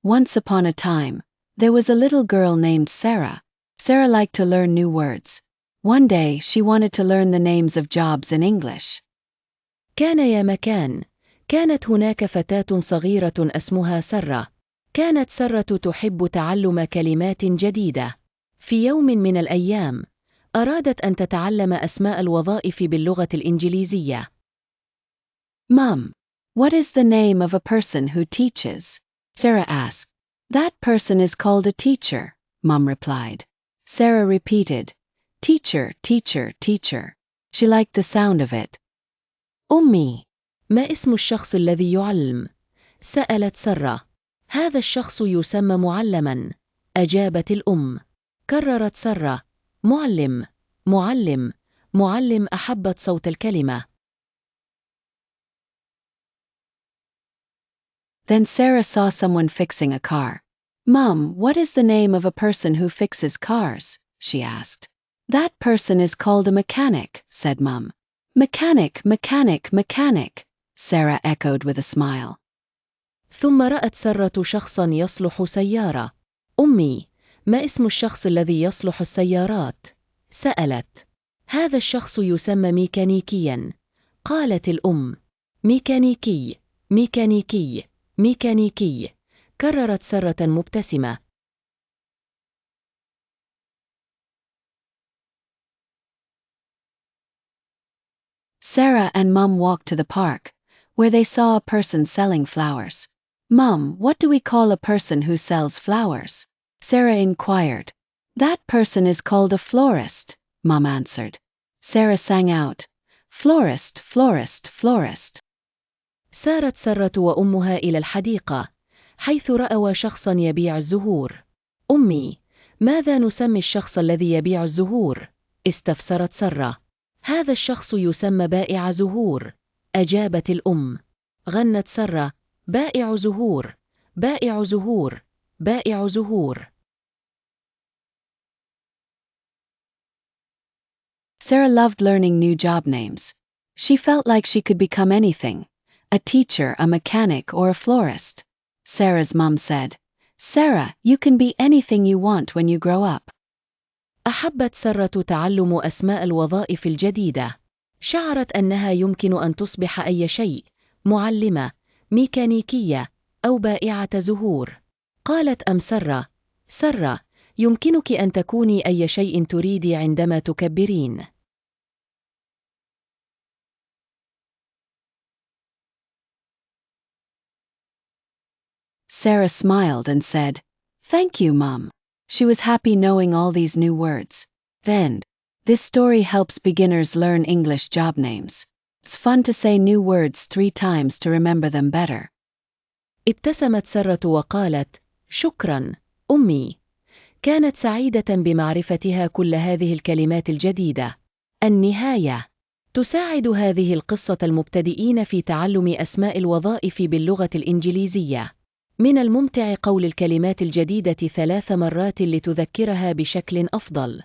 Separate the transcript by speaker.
Speaker 1: Once upon a time, there was a little girl named Sarah. Sarah liked to learn new words. One day she wanted to learn the names of jobs in English.
Speaker 2: كان يا مكان. كانت هناك فتاة صغيرة اسمها سارة. كانت سارة تحب تعلم كلمات جديدة. في يوم من الأيام، أرادت أن تتعلم أسماء الوظائف باللغة الإنجليزية.
Speaker 1: Mom, what is the name of a person who teaches? Sarah asked. That person is called a teacher, Mom replied. Sarah repeated, teacher, teacher, teacher. She liked the sound of it.
Speaker 2: أمي، ما اسم الشخص الذي يعلم؟ سألت سارة. هذا الشخص يسمى معلما، أجابت الأم. كررت سارة، معلم، معلم، معلم. أحبت صوت الكلمة.
Speaker 1: Then Sarah saw someone fixing a car. Mom, what is the name of a person who fixes cars? She asked. That person is called a mechanic, said Mom. Mechanic, mechanic, mechanic, Sarah echoed with a smile.
Speaker 2: ثم رأت سارة شخصا يصلح سيارة. أمي، ما اسم الشخص الذي يصلح السيارات؟ سألت. هذا الشخص يسمى ميكانيكيا، قالت الأم. ميكانيكي، ميكانيكي، ميكانيكي، كررت سارة مبتسمة.
Speaker 1: Sarah and Mom walked to the park, where they saw a person selling flowers. Mom, what do we call a person who sells flowers? Sarah inquired. That person is called a florist, Mom answered. Sarah sang out, florist, florist, florist.
Speaker 2: سارت سارة وأمها إلى الحديقة، حيث رأوا شخصا يبيع الزهور. أمي، ماذا نسمي الشخص الذي يبيع الزهور؟ استفسرت سارة. هذا الشخص يسمى بائع زهور، أجابت الأم. غنت سارة، بائع زهور، بائع زهور، بائع زهور.
Speaker 1: Sarah loved learning new job names. She felt like she could become anything, a teacher, a mechanic, or a florist. Sarah's mom said, Sarah, you can be anything you want when you grow up.
Speaker 2: أحبت سارة تعلم أسماء الوظائف الجديدة. شعرت أنها يمكن أن تصبح أي شيء، معلمة، ميكانيكية، أو بائعة زهور. قالت سارة، سارة، يمكنك أن تكوني أي شيء تريدي عندما تكبرين.
Speaker 1: Sarah smiled and said, Thank you, Mom. She was happy knowing all these new words. Then, this story helps beginners learn English job names. It's fun to say new words 3 times to remember them better.
Speaker 2: ابتسمت سارة وقالت: شكراً، أمي. كانت سعيدة بمعرفتها كل هذه الكلمات الجديدة. النهاية: تساعد هذه القصة المبتدئين في تعلم أسماء الوظائف باللغة الإنجليزية. من الممتع قول الكلمات الجديدة 3 مرات لتذكرها بشكل أفضل.